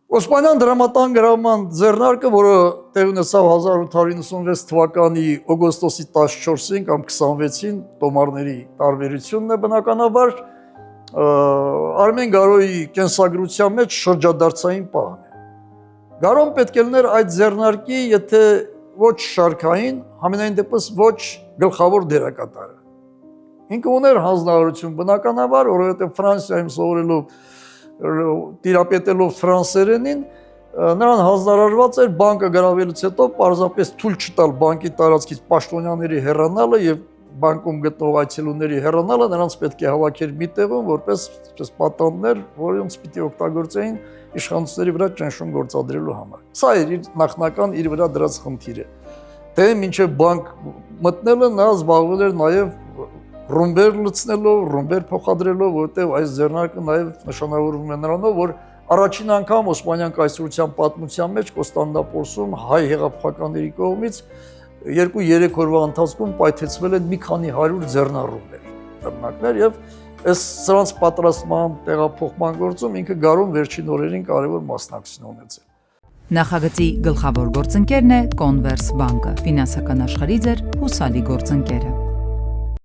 Օսմանյան դրամատան գրաման ձեռնարկը, որը տեղ ունեցավ 1896 թվականի օգոստոսի 14-ին կամ 26-ին տոմարների տարբերությունն է բնականաբար Արմեն Գարոյի կենսագրության մեջ շրջադարձային պահն է։ Գարոն պետք է լիներ այդ ձեռնարկի, եթե ոչ շարքային, համենայն դեպս ոչ գլխավոր դերակատարը։ Ինքը ուներ հանձնարարություն բնականաբար, որովհետև Ֆրանսիայում սովորելով տիրապետելով ֆրանսերենին, նրան հանձնարարված էր բանկը գրավելուց հետո պարզապես թույլ չտալ բանկի տարածքից պաշտոնյաների հեռանալը եւ բանկում գտնող այցելուների հեռանալը, նրանց պետք է հավաքեր մի տեղում, որպես պատանդներ, որոնց պիտի օգտագործեին իշխանությունների վրա ճնշում գործադրելու համար։ Սա էր իր նախնական իր վրա դրած խնդիրը։ Դե մինչև բանկ մտնելը նա զբաղվել էր նաեւ ռումբեր լցնելով, ռումբեր փոխադրելով, որտեղ այս ձեռնարկը նաև նշանավորվում է նրանով, որ առաջին անգամ Օսմանյան կայսրության պատմության մեջ Կոստանդնուպոլսում հայ հեղափոխականների կողմից 2-3 օրվա ընթացքում պայթեցվել են մի քանի 100 ձեռնառումներ, դռնակներ եւ այս սրանց պատրաստման, տեղափոխման գործում ինքը Գարոն վերջին օրերին կարևոր մասնակցություն ունեցել։ Նախագծի գլխավոր գործընկերն է Կոնվերս բանկը, ֆինանսական աշխարհի ձեր հուսալի գործընկերը։